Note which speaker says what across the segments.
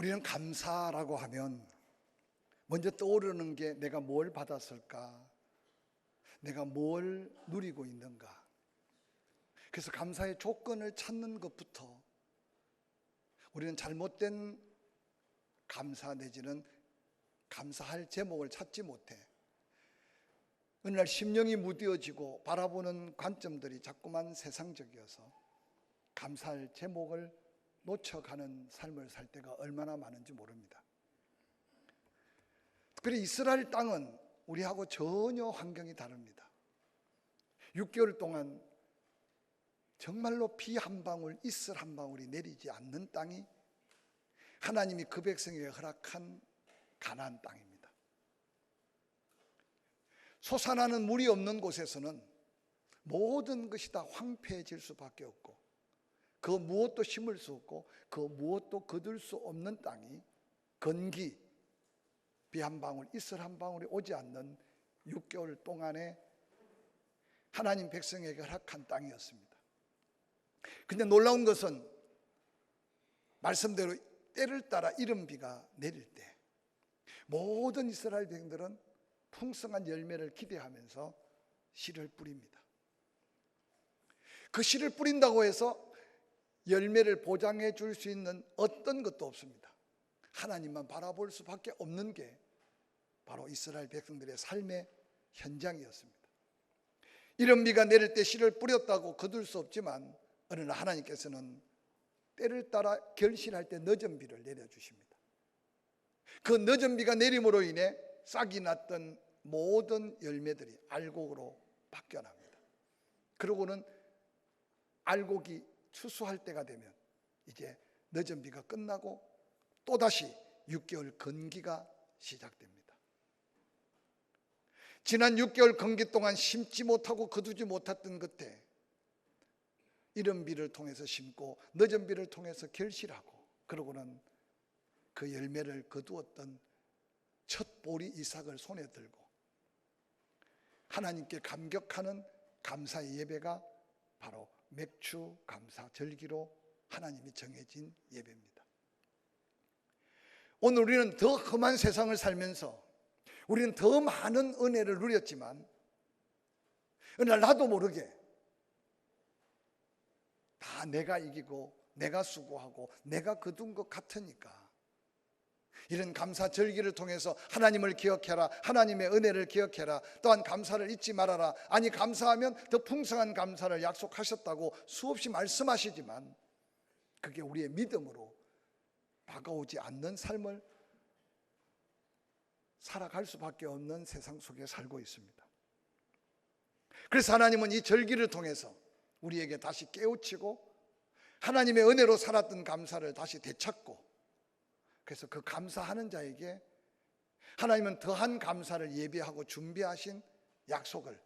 Speaker 1: 우리는 감사라고 하면 먼저 떠오르는 게 내가 뭘 받았을까? 내가 뭘 누리고 있는가? 그래서 감사의 조건을 찾는 것부터 우리는 잘못된 감사 내지는 감사할 제목을 찾지 못해 어느 날 심령이 무뎌지고 바라보는 관점들이 자꾸만 세상적이어서 감사할 제목을 놓쳐가는 삶을 살 때가 얼마나 많은지 모릅니다. 특별히 이스라엘 땅은 우리하고 전혀 환경이 다릅니다. 6개월 동안 정말로 비 한 방울, 이슬 한 방울이 내리지 않는 땅이 하나님이 그 백성에게 허락한 가나안 땅입니다. 솟아나는 물이 없는 곳에서는 모든 것이 다 황폐해질 수밖에 없고 그 무엇도 심을 수 없고 그 무엇도 거둘 수 없는 땅이 건기, 비 한 방울, 이슬 한 방울이 오지 않는 6개월 동안에 하나님 백성에게 허락한 땅이었습니다. 근데 놀라운 것은 말씀대로 때를 따라 이른 비가 내릴 때 모든 이스라엘 백성들은 풍성한 열매를 기대하면서 씨를 뿌립니다. 그 씨를 뿌린다고 해서 열매를 보장해 줄 수 있는 어떤 것도 없습니다. 하나님만 바라볼 수밖에 없는 게 바로 이스라엘 백성들의 삶의 현장이었습니다. 이른 비가 내릴 때 씨를 뿌렸다고 거둘 수 없지만 어느 날 하나님께서는 때를 따라 결실할 때 늦은 비를 내려주십니다. 그 늦은 비가 내림으로 인해 싹이 났던 모든 열매들이 알곡으로 바뀌어납니다. 그러고는 알곡이 추수할 때가 되면 이제 늦은 비가 끝나고 또다시 6개월 건기가 시작됩니다. 지난 6개월 건기 동안 심지 못하고 거두지 못했던 끝에 이른 비를 통해서 심고 늦은 비를 통해서 결실하고 그러고는 그 열매를 거두었던 첫 보리 이삭을 손에 들고 하나님께 감격하는 감사의 예배가 바로 맥주 감사 절기로 하나님이 정해진 예배입니다. 오늘 우리는 더 험한 세상을 살면서 우리는 더 많은 은혜를 누렸지만 어느 날 나도 모르게 다 내가 이기고 내가 수고하고 내가 거둔 것 같으니까 이런 감사 절기를 통해서 하나님을 기억해라, 하나님의 은혜를 기억해라, 또한 감사를 잊지 말아라. 아니 감사하면 더 풍성한 감사를 약속하셨다고 수없이 말씀하시지만 그게 우리의 믿음으로 다가오지 않는 삶을 살아갈 수밖에 없는 세상 속에 살고 있습니다. 그래서 하나님은 이 절기를 통해서 우리에게 다시 깨우치고 하나님의 은혜로 살았던 감사를 다시 되찾고 그래서 그 감사하는 자에게 하나님은 더한 감사를 예비하고 준비하신 약속을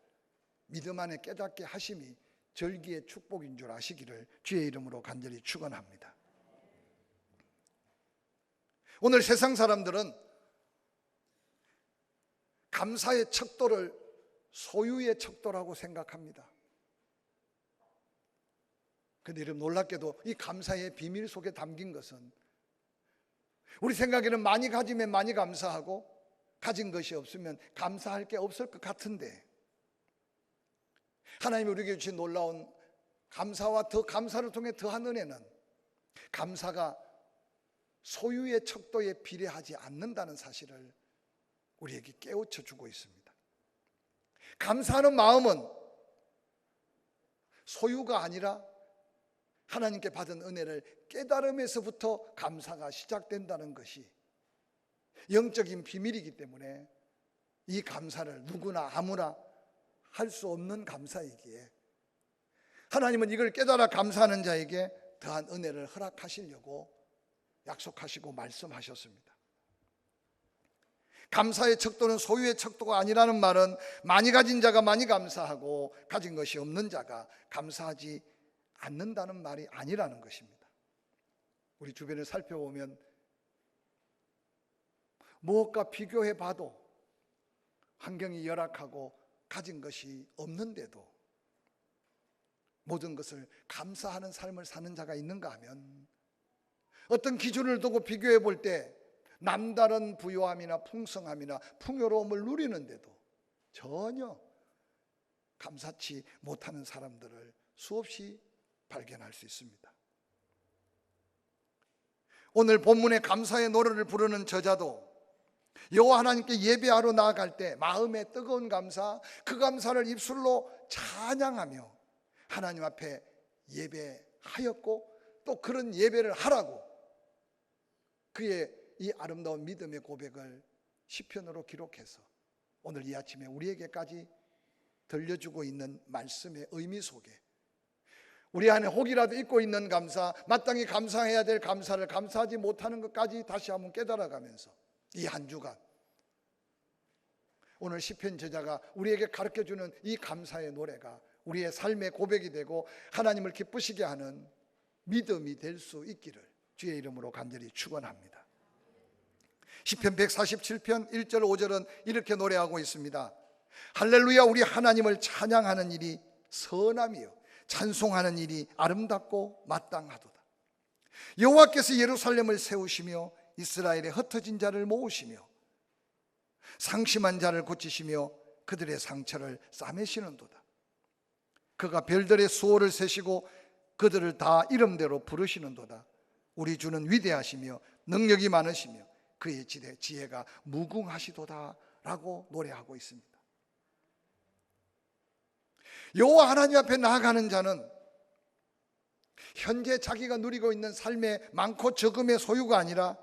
Speaker 1: 믿음 안에 깨닫게 하심이 절기의 축복인 줄 아시기를 주의 이름으로 간절히 축원합니다. 오늘 세상 사람들은 감사의 척도를 소유의 척도라고 생각합니다. 그런데 여러분 놀랍게도 이 감사의 비밀 속에 담긴 것은 우리 생각에는 많이 가지면 많이 감사하고 가진 것이 없으면 감사할 게 없을 것 같은데 하나님이 우리에게 주신 놀라운 감사와 더 감사를 통해 더한 은혜는 감사가 소유의 척도에 비례하지 않는다는 사실을 우리에게 깨우쳐 주고 있습니다. 감사하는 마음은 소유가 아니라 하나님께 받은 은혜를 깨달음에서부터 감사가 시작된다는 것이 영적인 비밀이기 때문에 이 감사를 누구나 아무나 할 수 없는 감사이기에 하나님은 이걸 깨달아 감사하는 자에게 더한 은혜를 허락하시려고 약속하시고 말씀하셨습니다. 감사의 척도는 소유의 척도가 아니라는 말은 많이 가진 자가 많이 감사하고 가진 것이 없는 자가 감사하지 않는다는 말이 아니라는 것입니다. 우리 주변을 살펴보면 무엇과 비교해 봐도 환경이 열악하고 가진 것이 없는데도 모든 것을 감사하는 삶을 사는 자가 있는가 하면 어떤 기준을 두고 비교해 볼 때 남다른 부요함이나 풍성함이나 풍요로움을 누리는데도 전혀 감사치 못하는 사람들을 수없이 발견할 수 있습니다. 오늘 본문의 감사의 노래를 부르는 저자도 여호와 하나님께 예배하러 나아갈 때 마음의 뜨거운 감사, 그 감사를 입술로 찬양하며 하나님 앞에 예배하였고 또 그런 예배를 하라고 그의 이 아름다운 믿음의 고백을 시편으로 기록해서 오늘 이 아침에 우리에게까지 들려주고 있는 말씀의 의미 속에 우리 안에 혹이라도 있고 있는 감사, 마땅히 감사해야 될 감사를 감사하지 못하는 것까지 다시 한번 깨달아가면서 이 한 주간 오늘 시편 저자가 우리에게 가르쳐주는 이 감사의 노래가 우리의 삶의 고백이 되고 하나님을 기쁘시게 하는 믿음이 될 수 있기를 주의 이름으로 간절히 축원합니다. 시편 147편 1절 5절은 이렇게 노래하고 있습니다. 할렐루야, 우리 하나님을 찬양하는 일이 선함이요 찬송하는 일이 아름답고 마땅하도다. 여호와께서 예루살렘을 세우시며 이스라엘의 흩어진 자를 모으시며 상심한 자를 고치시며 그들의 상처를 싸매시는도다. 그가 별들의 수호를 세시고 그들을 다 이름대로 부르시는도다. 우리 주는 위대하시며 능력이 많으시며 그의 지혜가 무궁하시도다 라고 노래하고 있습니다. 여호와 하나님 앞에 나아가는 자는 현재 자기가 누리고 있는 삶의 많고 적음의 소유가 아니라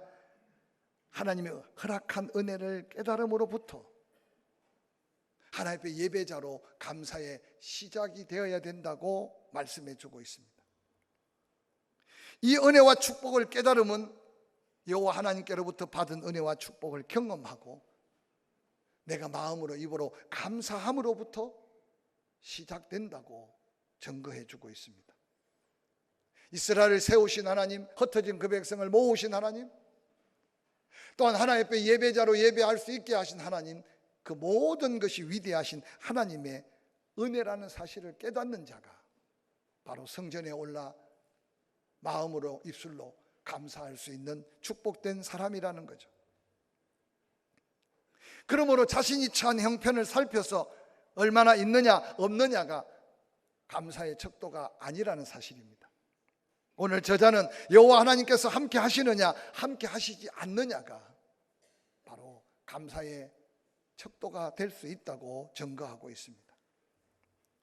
Speaker 1: 하나님의 허락한 은혜를 깨달음으로부터 하나님 앞에 예배자로 감사의 시작이 되어야 된다고 말씀해 주고 있습니다. 이 은혜와 축복을 깨달음은 여호와 하나님께로부터 받은 은혜와 축복을 경험하고 내가 마음으로 입으로 감사함으로부터 시작된다고 증거해 주고 있습니다. 이스라엘을 세우신 하나님, 흩어진 그 백성을 모으신 하나님, 또한 하나님 앞에 예배자로 예배할 수 있게 하신 하나님, 그 모든 것이 위대하신 하나님의 은혜라는 사실을 깨닫는 자가 바로 성전에 올라 마음으로 입술로 감사할 수 있는 축복된 사람이라는 거죠. 그러므로 자신이 처한 형편을 살펴서 얼마나 있느냐 없느냐가 감사의 척도가 아니라는 사실입니다. 오늘 저자는 여호와 하나님께서 함께 하시느냐 함께 하시지 않느냐가 바로 감사의 척도가 될 수 있다고 증거하고 있습니다.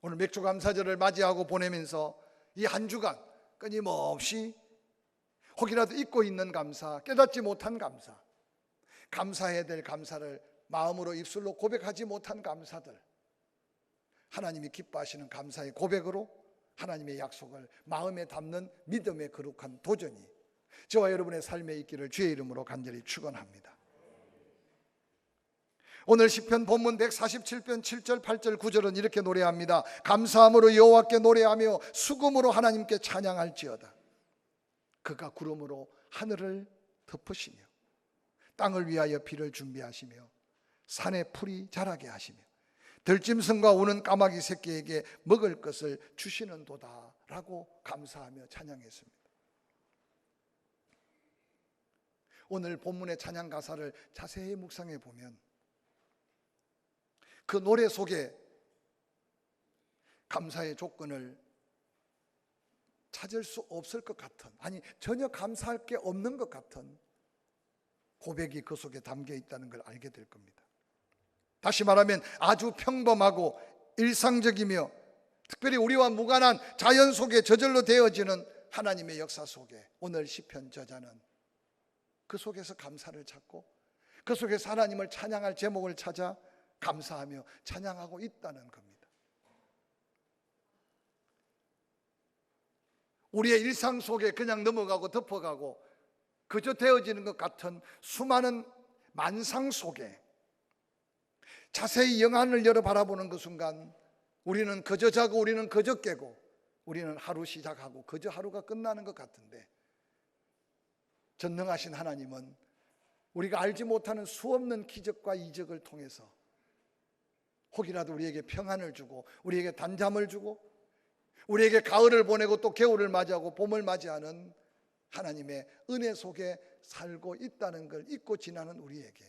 Speaker 1: 오늘 맥주감사절을 맞이하고 보내면서 이 한 주간 끊임없이 혹이라도 잊고 있는 감사, 깨닫지 못한 감사, 감사해야 될 감사를 마음으로 입술로 고백하지 못한 감사들, 하나님이 기뻐하시는 감사의 고백으로 하나님의 약속을 마음에 담는 믿음의 거룩한 도전이 저와 여러분의 삶에 있기를 주의 이름으로 간절히 축원합니다. 오늘 시편 본문 147편 7절 8절 9절은 이렇게 노래합니다. 감사함으로 여호와께 노래하며 수금으로 하나님께 찬양할지어다. 그가 구름으로 하늘을 덮으시며 땅을 위하여 비를 준비하시며 산에 풀이 자라게 하시며 들짐승과 우는 까마귀 새끼에게 먹을 것을 주시는도다 라고 감사하며 찬양했습니다. 오늘 본문의 찬양 가사를 자세히 묵상해 보면 그 노래 속에 감사의 조건을 찾을 수 없을 것 같은, 아니 전혀 감사할 게 없는 것 같은 고백이 그 속에 담겨 있다는 걸 알게 될 겁니다. 다시 말하면 아주 평범하고 일상적이며 특별히 우리와 무관한 자연 속에 저절로 되어지는 하나님의 역사 속에 오늘 시편 저자는 그 속에서 감사를 찾고 그 속에서 하나님을 찬양할 제목을 찾아 감사하며 찬양하고 있다는 겁니다. 우리의 일상 속에 그냥 넘어가고 덮어가고 그저 되어지는 것 같은 수많은 만상 속에 자세히 영안을 열어 바라보는 그 순간 우리는 그저 자고 우리는 그저 깨고 우리는 하루 시작하고 그저 하루가 끝나는 것 같은데 전능하신 하나님은 우리가 알지 못하는 수없는 기적과 이적을 통해서 혹이라도 우리에게 평안을 주고 우리에게 단잠을 주고 우리에게 가을을 보내고 또 겨울을 맞이하고 봄을 맞이하는 하나님의 은혜 속에 살고 있다는 걸 잊고 지나는 우리에게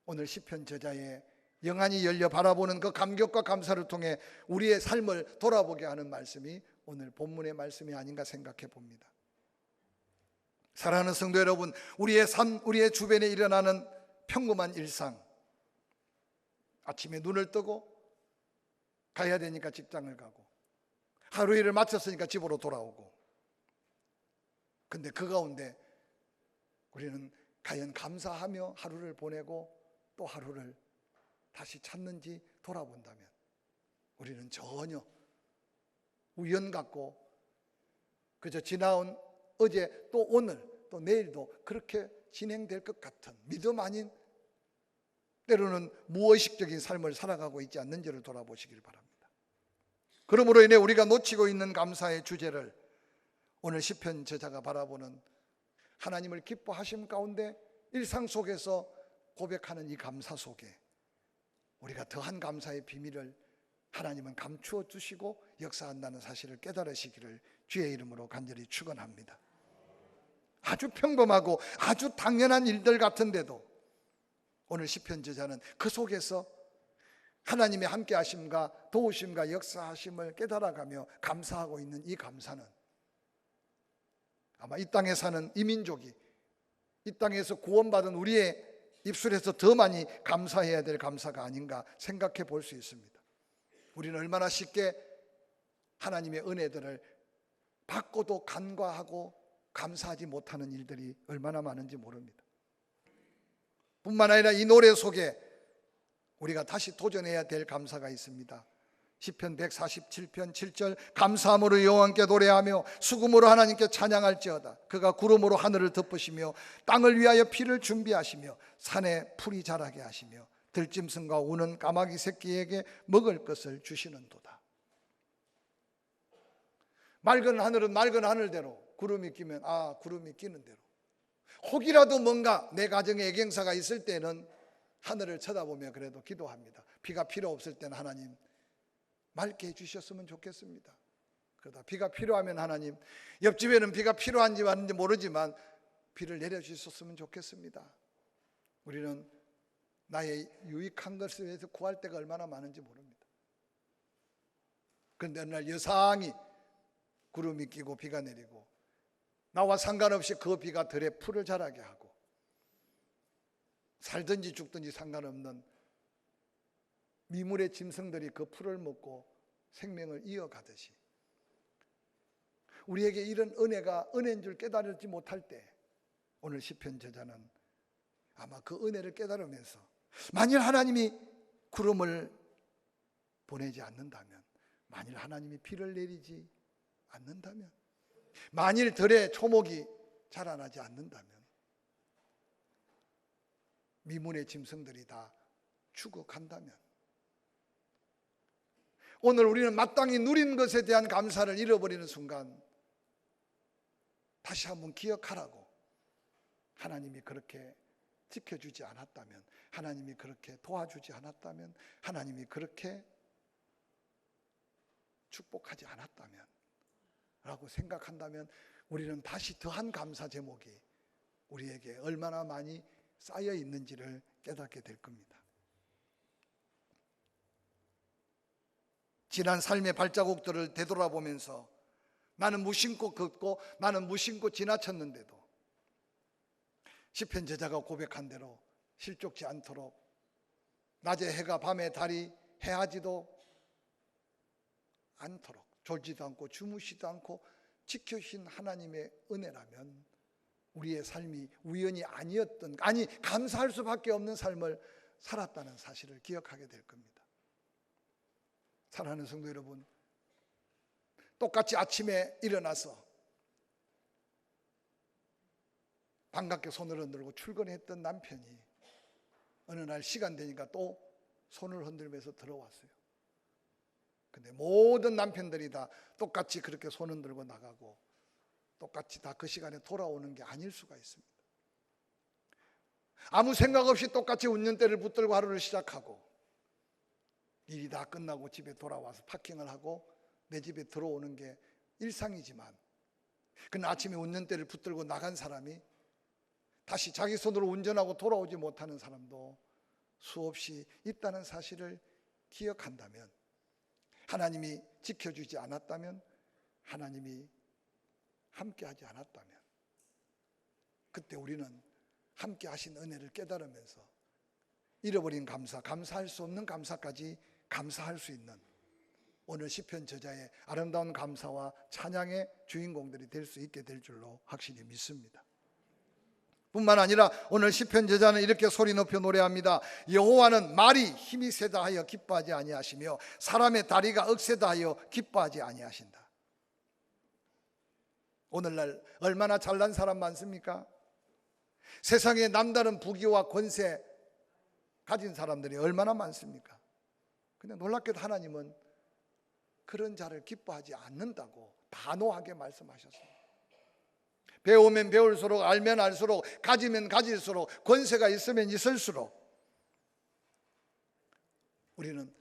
Speaker 1: 오늘 시편 저자의 영안이 열려 바라보는 그 감격과 감사를 통해 우리의 삶을 돌아보게 하는 말씀이 오늘 본문의 말씀이 아닌가 생각해 봅니다. 사랑하는 성도 여러분, 우리의 삶, 우리의 주변에 일어나는 평범한 일상, 아침에 눈을 뜨고 가야 되니까 직장을 가고 하루 일을 마쳤으니까 집으로 돌아오고, 근데 그 가운데 우리는 과연 감사하며 하루를 보내고 또 하루를 다시 찾는지 돌아본다면 우리는 전혀 우연 같고 그저 지나온 어제 또 오늘 또 내일도 그렇게 진행될 것 같은 믿음 아닌 때로는 무의식적인 삶을 살아가고 있지 않는지를 돌아보시길 바랍니다. 그러므로 인해 우리가 놓치고 있는 감사의 주제를 오늘 시편 저자가 바라보는 하나님을 기뻐하심 가운데 일상 속에서 고백하는 이 감사 속에 우리가 더한 감사의 비밀을 하나님은 감추어 주시고 역사한다는 사실을 깨달으시기를 주의 이름으로 간절히 축원합니다. 아주 평범하고 아주 당연한 일들 같은데도 오늘 시편 저자는 그 속에서 하나님의 함께 하심과 도우심과 역사하심을 깨달아가며 감사하고 있는 이 감사는 아마 이 땅에 사는 이민족이 이 땅에서 구원받은 우리의 입술에서 더 많이 감사해야 될 감사가 아닌가 생각해 볼 수 있습니다. 우리는 얼마나 쉽게 하나님의 은혜들을 받고도 간과하고 감사하지 못하는 일들이 얼마나 많은지 모릅니다. 뿐만 아니라 이 노래 속에 우리가 다시 도전해야 될 감사가 있습니다. 시편 147편 7절 감사함으로 여호와께 노래하며 수금으로 하나님께 찬양할지어다. 그가 구름으로 하늘을 덮으시며 땅을 위하여 피를 준비하시며 산에 풀이 자라게 하시며 들짐승과 우는 까마귀 새끼에게 먹을 것을 주시는도다. 맑은 하늘은 맑은 하늘대로, 구름이 끼면 구름이 끼는 대로, 혹이라도 뭔가 내 가정에 애경사가 있을 때는 하늘을 쳐다보며 그래도 기도합니다. 비가 필요 없을 때는 하나님 맑게 해주셨으면 좋겠습니다. 그러다 비가 필요하면 하나님, 옆집에는 비가 필요한지 아닌지 모르지만 비를 내려주셨으면 좋겠습니다. 우리는 나의 유익한 것을 위해서 구할 때가 얼마나 많은지 모릅니다. 그런데 어느 날 여상히 구름이 끼고 비가 내리고 나와 상관없이 그 비가 들에 풀을 자라게 하고 살든지 죽든지 상관없는 미물의 짐승들이 그 풀을 먹고 생명을 이어가듯이 우리에게 이런 은혜가 은혜인 줄 깨달지 못할 때 오늘 시편 저자는 아마 그 은혜를 깨달으면서 만일 하나님이 구름을 보내지 않는다면, 만일 하나님이 비를 내리지 않는다면, 만일 들에 초목이 자라나지 않는다면 미문의 짐승들이 다 죽어간다면 오늘 우리는 마땅히 누린 것에 대한 감사를 잃어버리는 순간 다시 한번 기억하라고, 하나님이 그렇게 지켜주지 않았다면, 하나님이 그렇게 도와주지 않았다면, 하나님이 그렇게 축복하지 않았다면 라고 생각한다면 우리는 다시 더한 감사 제목이 우리에게 얼마나 많이 쌓여 있는지를 깨닫게 될 겁니다. 지난 삶의 발자국들을 되돌아보면서 나는 무심코 걷고 나는 무심코 지나쳤는데도 시편 저자가 고백한 대로 실족지 않도록 낮에 해가 밤에 달이 해하지도 않도록 졸지도 않고 주무시도 않고 지켜주신 하나님의 은혜라면 우리의 삶이 우연이 아니었던, 아니 감사할 수밖에 없는 삶을 살았다는 사실을 기억하게 될 겁니다. 사랑하는 성도 여러분, 똑같이 아침에 일어나서 반갑게 손을 흔들고 출근했던 남편이 어느 날 시간 되니까 또 손을 흔들면서 들어왔어요. 근데 모든 남편들이 다 똑같이 그렇게 손 흔들고 나가고 똑같이 다 그 시간에 돌아오는 게 아닐 수가 있습니다. 아무 생각 없이 똑같이 운전대를 붙들고 하루를 시작하고 일이 다 끝나고 집에 돌아와서 파킹을 하고 내 집에 들어오는 게 일상이지만 그는 아침에 운전대를 붙들고 나간 사람이 다시 자기 손으로 운전하고 돌아오지 못하는 사람도 수없이 있다는 사실을 기억한다면, 하나님이 지켜주지 않았다면, 하나님이 함께하지 않았다면, 그때 우리는 함께 하신 은혜를 깨달으면서 잃어버린 감사, 감사할 수 없는 감사까지 감사할 수 있는 오늘 시편 저자의 아름다운 감사와 찬양의 주인공들이 될 수 있게 될 줄로 확실히 믿습니다. 뿐만 아니라 오늘 시편 저자는 이렇게 소리 높여 노래합니다. 여호와는 말이 힘이 세다 하여 기뻐하지 아니하시며 사람의 다리가 억세다 하여 기뻐하지 아니하신다. 오늘날 얼마나 잘난 사람 많습니까? 세상에 남다른 부귀와 권세 가진 사람들이 얼마나 많습니까? 근데 놀랍게도 하나님은 그런 자를 기뻐하지 않는다고 단호하게 말씀하셨습니다. 배우면 배울수록, 알면 알수록, 가지면 가질수록, 권세가 있으면 있을수록 우리는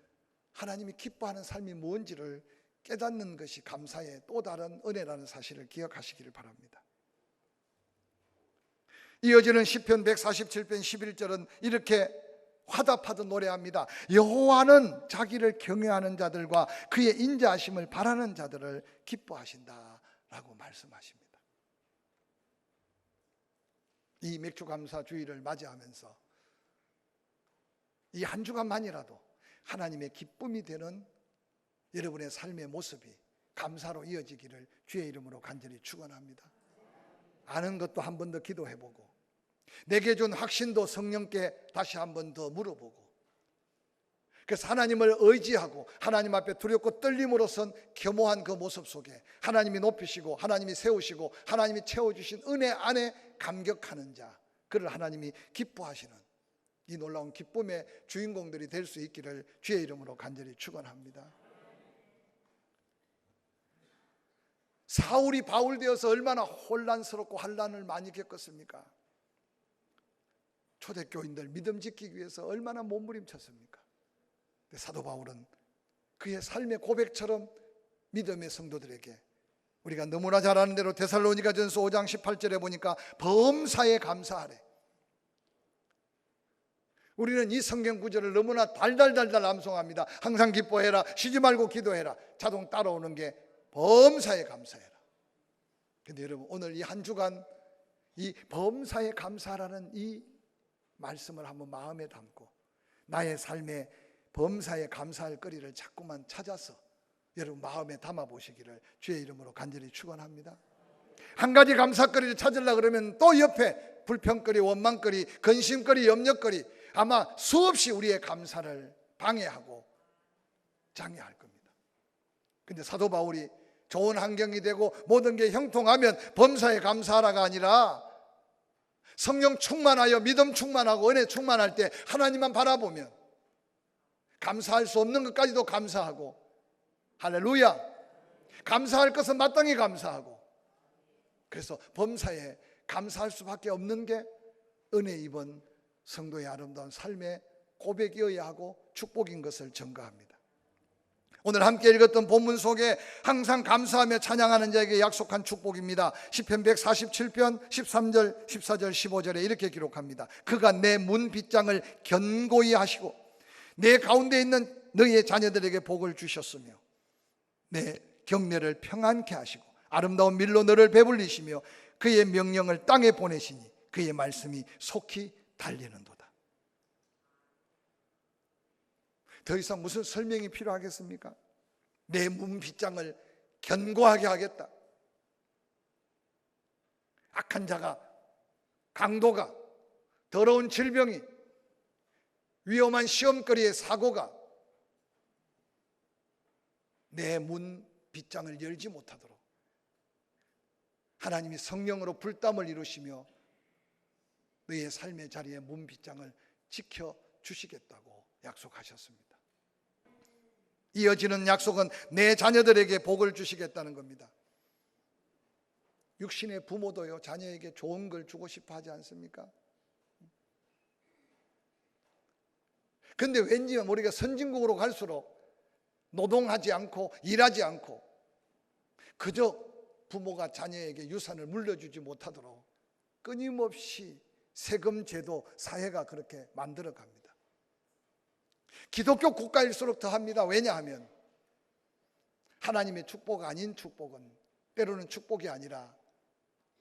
Speaker 1: 하나님이 기뻐하는 삶이 뭔지를 깨닫는 것이 감사의 또 다른 은혜라는 사실을 기억하시기를 바랍니다. 이어지는 시편 147편 11절은 이렇게 화답하듯 노래합니다. 여호와는 자기를 경외하는 자들과 그의 인자하심을 바라는 자들을 기뻐하신다라고 말씀하십니다. 이 맥주감사 주일을 맞이하면서 이 한 주간만이라도 하나님의 기쁨이 되는 여러분의 삶의 모습이 감사로 이어지기를 주의 이름으로 간절히 축원합니다. 아는 것도 한 번 더 기도해보고, 내게 준 확신도 성령께 다시 한 번 더 물어보고, 그래서 하나님을 의지하고 하나님 앞에 두렵고 떨림으로 선 겸허한 그 모습 속에 하나님이 높이시고 하나님이 세우시고 하나님이 채워주신 은혜 안에 감격하는 자, 그를 하나님이 기뻐하시는 이 놀라운 기쁨의 주인공들이 될 수 있기를 주의 이름으로 간절히 축원합니다. 사울이 바울 되어서 얼마나 혼란스럽고 환난을 많이 겪었습니까? 초대교인들 믿음 지키기 위해서 얼마나 몸부림쳤습니까? 사도 바울은 그의 삶의 고백처럼 믿음의 성도들에게, 우리가 너무나 잘 아는 대로 데살로니가전서 5장 18절에 보니까 범사에 감사하래. 우리는 이 성경 구절을 너무나 달달달달 암송합니다. 항상 기뻐해라, 쉬지 말고 기도해라. 자동 따라오는 게 범사에 감사해라. 근데 여러분, 오늘 이 한 주간 이 범사에 감사라는 이 말씀을 한번 마음에 담고 나의 삶에 범사에 감사할 거리를 자꾸만 찾아서 여러분 마음에 담아 보시기를 주의 이름으로 간절히 축원합니다. 한 가지 감사거리를 찾으려고 그러면 또 옆에 불평거리, 원망거리, 근심거리, 염려거리, 아마 수없이 우리의 감사를 방해하고 장애할 겁니다. 근데 사도 바울이 좋은 환경이 되고 모든 게 형통하면 범사에 감사하라가 아니라 성령 충만하여 믿음 충만하고 은혜 충만할 때 하나님만 바라보면 감사할 수 없는 것까지도 감사하고, 할렐루야, 감사할 것은 마땅히 감사하고, 그래서 범사에 감사할 수밖에 없는 게 은혜 입은 성도의 아름다운 삶의 고백이어야 하고 축복인 것을 증거합니다. 오늘 함께 읽었던 본문 속에 항상 감사하며 찬양하는 자에게 약속한 축복입니다. 시편 147편 13절, 14절, 15절에 이렇게 기록합니다. 그가 내 문 빗장을 견고히 하시고 내 가운데 있는 너희의 자녀들에게 복을 주셨으며 내 경내를 평안케 하시고 아름다운 밀로 너를 배불리시며 그의 명령을 땅에 보내시니 그의 말씀이 속히 달리는도다. 더 이상 무슨 설명이 필요하겠습니까? 내 문 빗장을 견고하게 하겠다. 악한 자가, 강도가, 더러운 질병이, 위험한 시험거리의 사고가 내 문 빗장을 열지 못하도록 하나님이 성령으로 불담을 이루시며 너희의 삶의 자리에 문 빗장을 지켜주시겠다고 약속하셨습니다. 이어지는 약속은 내 자녀들에게 복을 주시겠다는 겁니다. 육신의 부모도요, 자녀에게 좋은 걸 주고 싶어 하지 않습니까? 근데 왠지 우리가 선진국으로 갈수록 노동하지 않고 일하지 않고 그저 부모가 자녀에게 유산을 물려주지 못하도록 끊임없이 세금 제도, 사회가 그렇게 만들어 갑니다. 기독교 국가일수록 더합니다. 왜냐하면 하나님의 축복 아닌 축복은 때로는 축복이 아니라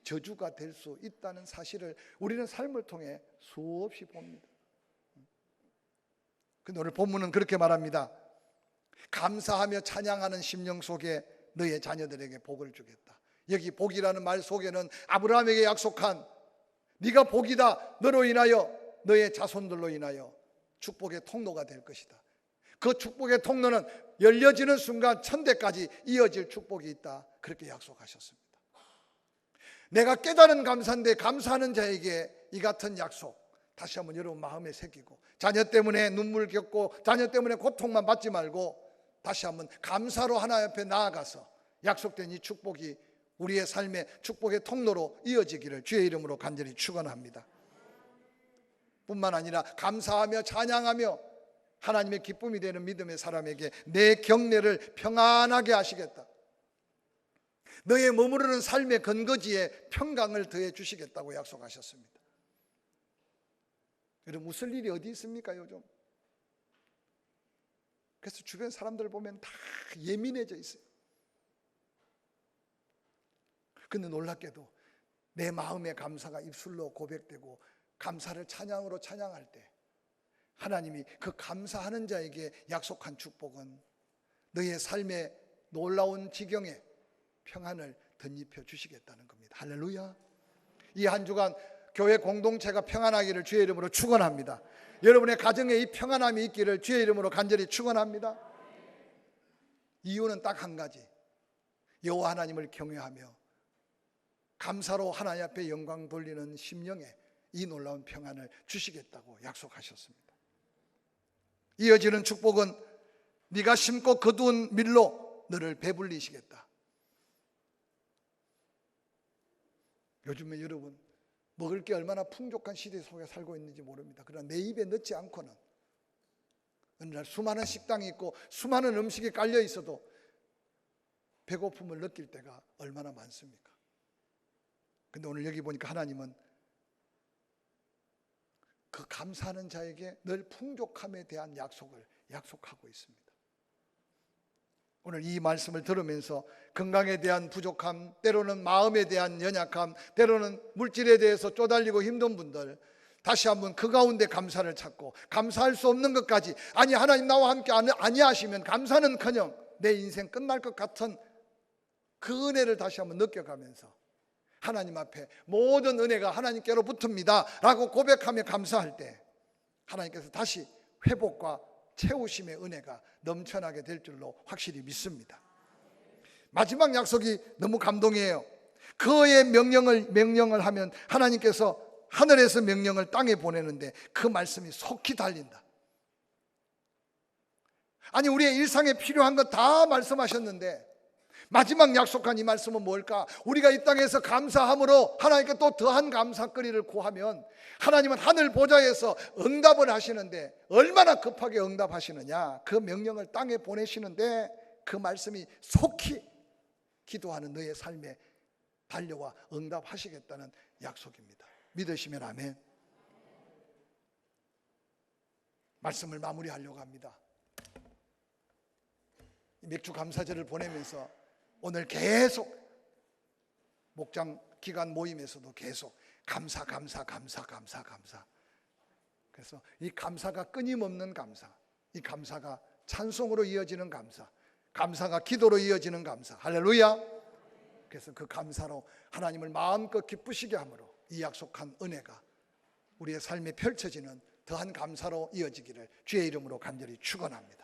Speaker 1: 저주가 될 수 있다는 사실을 우리는 삶을 통해 수없이 봅니다. 근데 오늘 본문은 그렇게 말합니다. 감사하며 찬양하는 심령 속에 너의 자녀들에게 복을 주겠다. 여기 복이라는 말 속에는 아브라함에게 약속한 네가 복이다, 너로 인하여 너의 자손들로 인하여 축복의 통로가 될 것이다. 그 축복의 통로는 열려지는 순간 천대까지 이어질 축복이 있다. 그렇게 약속하셨습니다. 내가 깨달은 감사인데 감사하는 자에게 이 같은 약속 다시 한번 여러분 마음에 새기고, 자녀 때문에 눈물 겪고 자녀 때문에 고통만 받지 말고 다시 한번 감사로 하나님 앞에 나아가서 약속된 이 축복이 우리의 삶의 축복의 통로로 이어지기를 주의 이름으로 간절히 축원합니다. 뿐만 아니라 감사하며 찬양하며 하나님의 기쁨이 되는 믿음의 사람에게 내 경내를 평안하게 하시겠다. 너의 머무르는 삶의 근거지에 평강을 더해 주시겠다고 약속하셨습니다. 여러분, 웃을 일이 어디 있습니까 요즘? 그래서 주변 사람들 보면 다 예민해져 있어요. 근데 놀랍게도 내 마음의 감사가 입술로 고백되고 감사를 찬양으로 찬양할 때 하나님이 그 감사하는 자에게 약속한 축복은 너의 삶의 놀라운 지경에 평안을 덧입혀 주시겠다는 겁니다. 할렐루야. 이 한 주간 교회 공동체가 평안하기를 주의 이름으로 축원합니다. 여러분의 가정에 이 평안함이 있기를 주의 이름으로 간절히 축원합니다. 이유는 딱 한 가지, 여호와 하나님을 경외하며 감사로 하나님 앞에 영광 돌리는 심령에 이 놀라운 평안을 주시겠다고 약속하셨습니다. 이어지는 축복은 네가 심고 거두은 밀로 너를 배불리시겠다. 요즘에 여러분 먹을 게 얼마나 풍족한 시대 속에 살고 있는지 모릅니다. 그러나 내 입에 넣지 않고는 어느 날 수많은 식당이 있고 수많은 음식이 깔려 있어도 배고픔을 느낄 때가 얼마나 많습니까? 근데 오늘 여기 보니까 하나님은 그 감사하는 자에게 늘 풍족함에 대한 약속을 약속하고 있습니다. 오늘 이 말씀을 들으면서 건강에 대한 부족함, 때로는 마음에 대한 연약함, 때로는 물질에 대해서 쪼달리고 힘든 분들, 다시 한번 그 가운데 감사를 찾고 감사할 수 없는 것까지, 아니 하나님 나와 함께 아니하시면 감사는커녕 내 인생 끝날 것 같은 그 은혜를 다시 한번 느껴가면서 하나님 앞에 모든 은혜가 하나님께로 붙습니다 라고 고백하며 감사할 때 하나님께서 다시 회복과 채우심의 은혜가 넘쳐나게 될 줄로 확실히 믿습니다. 마지막 약속이 너무 감동이에요. 그의 명령을 하면 하나님께서 하늘에서 명령을 땅에 보내는데 그 말씀이 속히 달린다. 아니 우리의 일상에 필요한 것 다 말씀하셨는데 마지막 약속한 이 말씀은 뭘까? 우리가 이 땅에서 감사함으로 하나님께 또 더한 감사거리를 구하면 하나님은 하늘 보좌에서 응답을 하시는데 얼마나 급하게 응답하시느냐. 그 명령을 땅에 보내시는데 그 말씀이 속히 기도하는 너의 삶에 달려와 응답하시겠다는 약속입니다. 믿으시면 아멘. 말씀을 마무리하려고 합니다. 맥주 감사절을 보내면서 오늘 계속 목장 기간 모임에서도 계속 감사. 그래서 이 감사가 끊임없는 감사, 이 감사가 찬송으로 이어지는 감사, 감사가 기도로 이어지는 감사. 할렐루야. 그래서 그 감사로 하나님을 마음껏 기쁘시게 함으로 이 약속한 은혜가 우리의 삶에 펼쳐지는 더한 감사로 이어지기를 주의 이름으로 간절히 축원합니다.